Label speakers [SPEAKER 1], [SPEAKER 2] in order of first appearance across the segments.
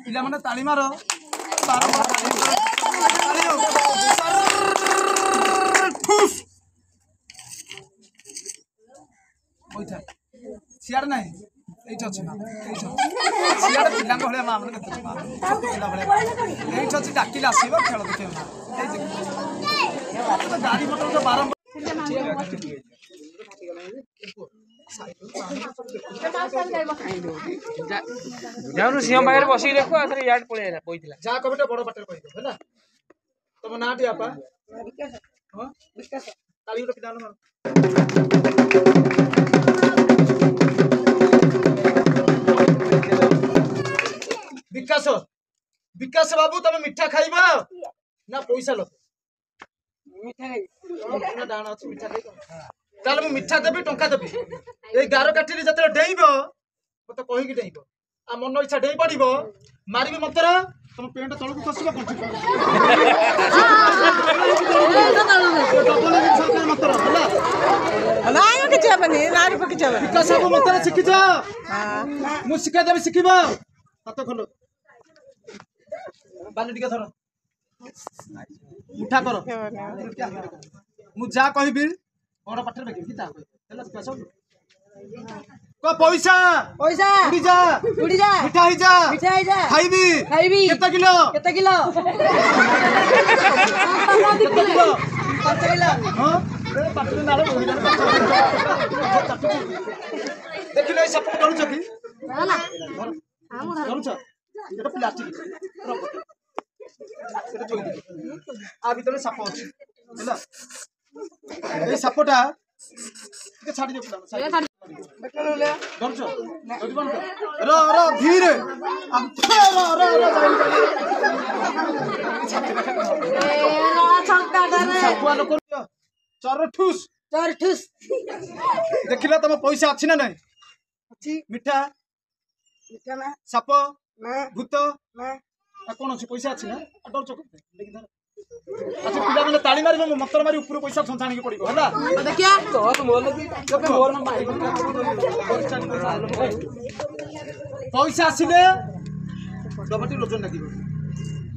[SPEAKER 1] पिला माने ताली मारो सियाड़ ना এইটা আছে না এইটা সিয়াড় পিলাঙ্গ হলে মা আমরা দেখতে মা ছোট পিলা হলে এইটা আছে ডাকিলে আসিব খেল দেখে না এই যে গাড়ি মোটর তো বারম্বার
[SPEAKER 2] जाऊ सिंह पाखे बस देखो याद पड़े बोला
[SPEAKER 1] जा कबिटा बड़ बाटर कहि दो हैला तुम नाटी आपा हां विकास ताली उठा पिलानो विकास विकास बाबू तुम मिठा खाइबा ना पैसा लो
[SPEAKER 2] मिठा
[SPEAKER 1] ना दाना अछि मिठा दे ताले मैं मिठा देबी टंका देबी ए गारो काठी जतरे डेइबो मते कहि कि डेइबो आ मन इच्छा डेइ पड़िबो मारिबे मंत्र तुम पेंट तळकु खसिबो कोठी सरकार मंत्र हला
[SPEAKER 3] नायो के छबनी नारी पके छबनी
[SPEAKER 1] विकास बाबू मंत्र सिखि जा हां मु सिखा देबी सिखिबो हाथ खोलो बाली टिके धरो उठा करो मु जा कहबी बड़ पाठर बेके की ता हला विकास को पैसा
[SPEAKER 3] पैसा उड़ी जा
[SPEAKER 1] मिठा ही जा खाइबी केता किलो
[SPEAKER 3] 5 किलो
[SPEAKER 1] हां ए पाठर नालो देखिलो सब करू छकी
[SPEAKER 3] ना
[SPEAKER 1] करू छ एटा प्लास्टिक एटा जोई दे आ भीतर साप अछि हला ए सापटा के छाडी दे पुला साइड
[SPEAKER 3] बेटलो ले
[SPEAKER 1] डरछ रो रो धीरे अब रो
[SPEAKER 3] ए रा छक्का डरे
[SPEAKER 1] सापुआ लोक चर ठुस देखिला तम पैसा अछि ना नहीं
[SPEAKER 3] अछि
[SPEAKER 1] मिठा
[SPEAKER 3] ना
[SPEAKER 1] साप
[SPEAKER 3] ना
[SPEAKER 1] भूत
[SPEAKER 3] ना
[SPEAKER 1] आ कोन अछि पैसा अछि ना डर चक देखि धर अच्छा पिला माने ताली मारिबो मतर मारी ऊपर पैसा छाणी के पड़िबो हला
[SPEAKER 3] देखिया
[SPEAKER 2] तो मोर लगी मोर में मारी
[SPEAKER 1] पैसा आसिले डबटी रोजन लागिबो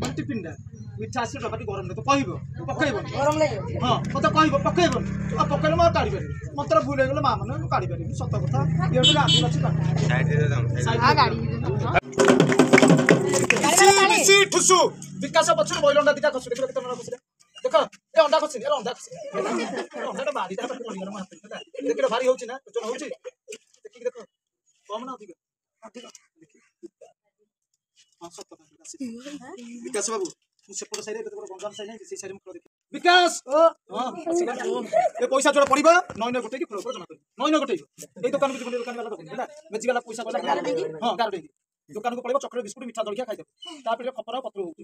[SPEAKER 1] मल्टी पिंडा मिठा आसिले डबटी गरम ले तो कहइबो पकइबो
[SPEAKER 3] गरम ले
[SPEAKER 1] हां मत कहइबो पकइबो आ पकइले म काढी पारि मतर भूल हे गेल मा माने काढी पारि सत कथा एटा आदि अछि साइड रे जाम आ गाड़ी सी ठुसु विकास पछुर बइलंडा दिटा खसु देखो केते मन खसु देखो ए अंडा खसु ए अंडा खसु अंडा बारी ता पड़ी गला माते देखिलो भारी होउची ना चोन होउची देखि देखो कम ना अधिक अधिक हां सत विकास बाबू सेपट साइड रे गंगाम साइड नहीं से साइड में देखि विकास हां ए पैसा जोड़ पड़िबा नय गोटे की फ्लोर जमा कर नय गोटे ए दुकान में दुकान वाला दुकान है मेजी वाला पैसा वाला हां गार दे दुकान को पड़िबो चॉकलेट बिस्कुट मिठा जलखिया खाइ दे तापर खपर पत्र होउची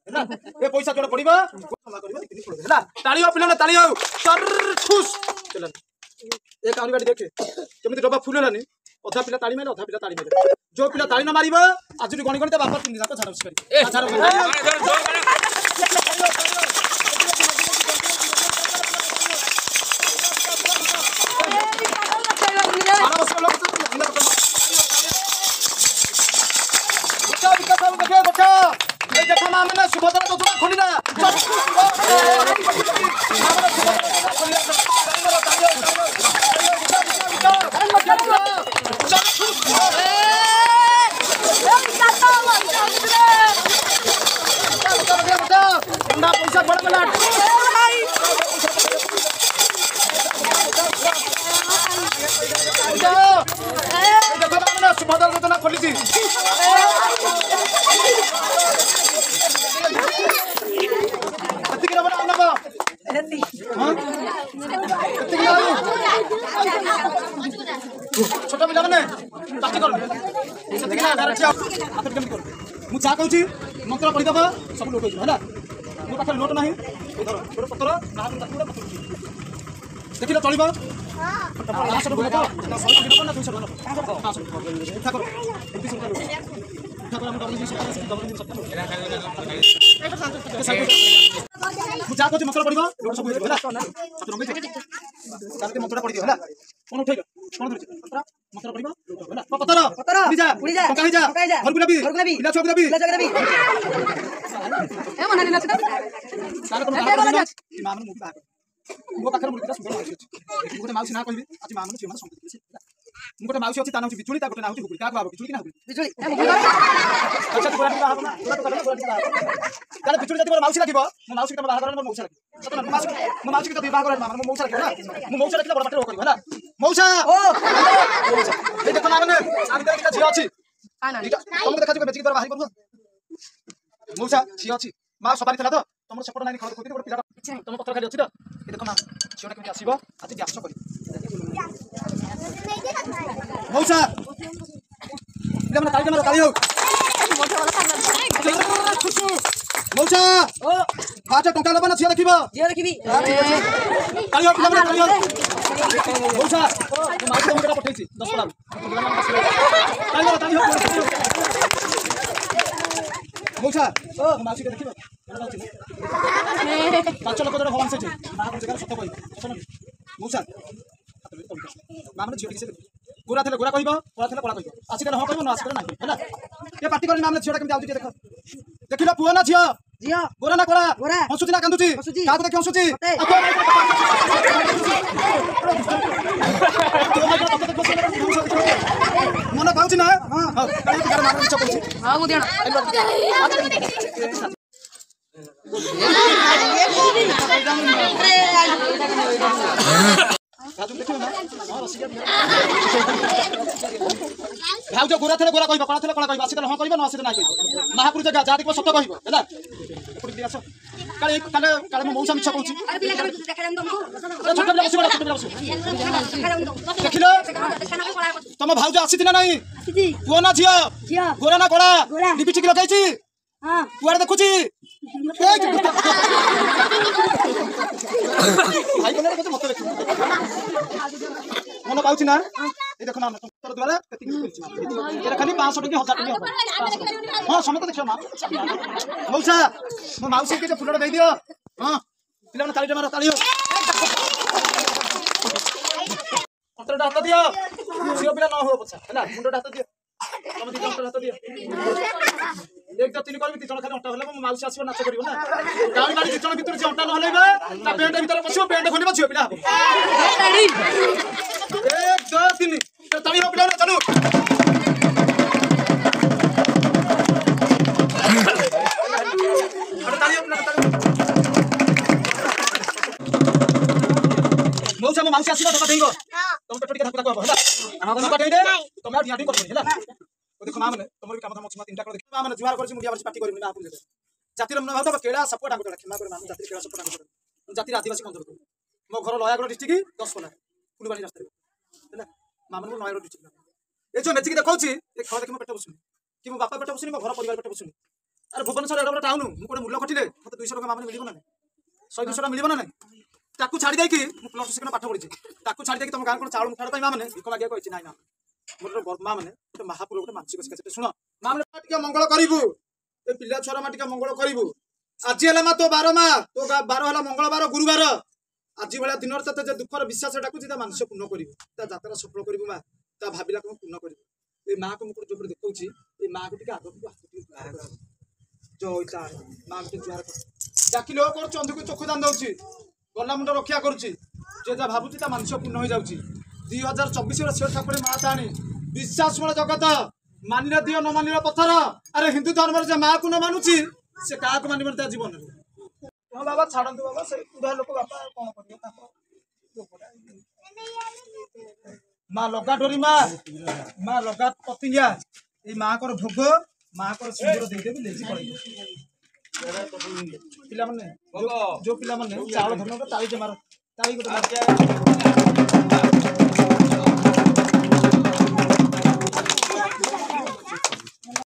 [SPEAKER 1] हैला ए पैसा जोड़ पड़िबा क्षमा करबो कितनी पड़े हैला ताली हो पिलो ना ताली हो सर खुश चलन एक आउरी गाड़ी देखे केमिति डब्बा फुल हलानी अधा पिला ताली मारे अधा पिला ताली मारे जो पिला ताली न मारिबो आज गणी गणी त बापा 3 दिन जाक झाड़ करी ए झाड़ सुभद्रा योजना खोलिला पैसा बड़ा सुभद्रा योजना खोली छोटा पिला माने पार्टी कर सेति ना गारंटी हाथ केम कर मु चा कहूची मंत्र पढि दबा सब लोक होइछ हैला मो पाखर नोट नाही ए धर छोट पत्र ना ताकुडा पत्र देखिला चलिबा हां आ सब बोलबो ना 100 टका ना 200 टका हां सब इच्छा कर इति सब कर इच्छा कर हम डबल सब मु चा कहूची मंत्र पढिबा लोक सब होइछ हैला हाथ रंगै ताके मंत्र पढि दियो हैला कोन उठैलो कोन धरछ मंत्र पढिबा लोक हैला पतर
[SPEAKER 3] पतर
[SPEAKER 1] जा
[SPEAKER 3] उड़ी जा
[SPEAKER 1] टका जा
[SPEAKER 3] टका जा
[SPEAKER 1] घर गुलाबी पिला छुआ गुलाबी
[SPEAKER 3] ए मना दिला छ
[SPEAKER 1] तार तुम बाहा कि मामन मुख बाहा मो पाखर मुड़ी सुंदर माउसी अछि गोटे माउसी ना कहबी आज मामन छिमा संपत्ति अछि गोटे माउसी अछि ता नाउ बिचुली ता गोटे नाउ हुकुरी का बाबू बिचुली कि ना हुकुरी
[SPEAKER 3] बिजुली
[SPEAKER 1] अच्छा तू बाहा ना तोरा तो बाहा ताले बिचुली जति मोर माउसी लागिबो मो माउसी के बाहा करन मोर मौसा लागिबो सत ना मो माउसी के तो बाहा करन मामन मो मौसा लागिबो ना मो मौसा लागिला बड़ पाटे करिबो होला मौसा
[SPEAKER 3] ओ
[SPEAKER 1] ए देखो मामन आंदर किटा झियो अछि
[SPEAKER 3] काना
[SPEAKER 1] तुम देखा जे बेची तोर बाहारी करबो मौसा झियो अछि मा सवारी थला तो तुम सेपट नानी खड़ खोति गोटे पिला तुम पत्र खाली अछि तो ए देखो ना झियोटा केमि आसीबो आज ग्यास करी मौसा पिला मन ताली मारो ताली हो मौसा
[SPEAKER 3] ओ
[SPEAKER 1] हाथ टंका लबा ना झियो देखिबो
[SPEAKER 3] जियो देखिबी
[SPEAKER 1] ताली हो पिला मन ताली हो मौसा माइक मुंडा पठैछि 10 पड़ा ताली हो मौसा ओ मासी के देखिबो 5 लोक जण भवन से ना जगह सत कहि मौसा मामन झियो किसे गोरा थले गोरा कहिबो कोला थले कोला कहिबो आसी के ह कहिबो न आसी के नाही हैला ए पार्टी करनी मामन झियोटा केमि आउची देखो देखिलो पुओ ना झियो
[SPEAKER 3] जियो
[SPEAKER 1] गोरा ना कोला
[SPEAKER 3] गोरा
[SPEAKER 1] हंसुची ना कांदुची
[SPEAKER 3] हंसुची।
[SPEAKER 1] काको देखि हंसुची मन पाउची ना हां काई कर मामन इच्छा करछि
[SPEAKER 3] हां मु देना
[SPEAKER 1] राजू देखियो ना हां रसिया भाउ जो गोरा थले गोरा कहिबो कोला थले कोला कहिबो आसी के ह कहिबो न आसी के नाही कहिबो महापुर जगह जा देखबो सत कहिबो हैला पुरी दियास काले काले काले मो मौसा मिछ कहूची
[SPEAKER 3] अरे पिला देखा जाम तुमको
[SPEAKER 1] छोट पिला बसी बड़ा छोट पिला बसी
[SPEAKER 3] देखा जाम तुमको
[SPEAKER 1] देखिलो
[SPEAKER 3] देखा ना कोला
[SPEAKER 1] तम भाउज आसी दिना नाही
[SPEAKER 3] जी
[SPEAKER 1] पुओ ना झियो
[SPEAKER 3] जियो
[SPEAKER 1] गोरा ना कोला
[SPEAKER 3] गोरा।
[SPEAKER 1] लिपस्टिक लगाइची
[SPEAKER 3] हां
[SPEAKER 1] कुआरे देखुची भाई कोने कते मत देखि मन पाउची ना ए देखो ना तोर द्वारा कति करछि एरा खाली 500 टका 1000 टका हां समय तो देखियो मा मौसा मो माउसी के फुलडा दे दियो हां पिला मन ताली मारो ताली हो अंतरडा हाथ दियो सियो पिला न हो पछा हैला मुंडडा हाथ दियो तम दी अंतरडा हाथ दियो एक तो 3 करबी 3 जण खाली अंटा हले मो माउसी आसीबो नाच करिवो ना गाड़ी गाड़ी 2 जण भीतर जे अंटा न हलेबे ता पेंट भीतर पसियो पेंट खोलिबो छियो पिला
[SPEAKER 3] ताड़ी
[SPEAKER 1] 1 2 3 तो ताली हो पिला चलो अरे ताली हो पिला ताली मौसा मो माउसी आसीबो तो देंगो तुम पेट के धक्का को हैला हम को कटै दे तुम आ ढियाडी कर हैला ओ देखो मां माने तुमर काम था मछमा तीनटा कर देखो मां माने जुवार करछि मुडिया बरछि पार्टी करिबनि आपन जे जातिर मन भाव केडा सपोर्ट आगो क्षमा करे मां जातिर केडा सपोर्ट आगो जातिर आदिवासी कंदर मो घर लयागड़ डिस्ट्रिक्ट 10 कोला फुलबाणी रास्ता हैला मां माने लयागड़ डिस्ट्रिक्ट ए जो मेचिक देखौछि ए खा देखि मो पेट बसुनी कि मो बापा पेट बसुनी मो घर परिवार पेट बसुनी अरे भुवनेश्वर एडा बड़ टाउन मु कोडे मूल्य कटिले मते 200 टका मां माने मिलिबो ना 100 200 टका मिलिबो ना ताकू छाड़ी देकी मु प्लस सेकंड पाठ पढिछि ताकू छाड़ी देकी तुम गां कोन चावल मुठाड़ पई मां माने भिख मागिया कहिछि नाइ ना मोर मां माने गोटे महापुर गोटे मानसिक शिक्षा सुन मां माने टिके मंगल करिवु ए पिल्ला छोरा मा टिके मंगल करिवु आज हला मा तो 12 मा तो 12 हला मंगलवार गुरुवार आज भला दिन तते जे दुखर विश्वास डाकु जे मानस पूर्ण करिवु ता यात्रा सफल करिवु मा ता भाबिला को पूर्ण करिवु ए मां को मुकुट जो देखौछि ए मां को टिके आगो को जय तार मां के जुआर डाकिलो कर चंदु को चोख दान दउछि गला मुंड रक्षा करूछि जे जा भाबुछि ता मानस पूर्ण होई जाउछि 2024 रे शिव ठाकुर मां ताणी विश्वास मोर जगत मानिले दियो न मानिले पत्थर अरे हिंदू धर्म रे जे मां को न मानुछि से का को मानिबर ता जीवन रे हां बाबा छाडंतु बाबा से उदा लोक बाबा कोन करियो ता मां लगा डोरी मां लगा पतिया ए मां कर भोग मां कर सिंदूर दे देबी लेजी पड़े पिला माने जो पिला माने चावल धरनो ताली जे मारो ताली गोटे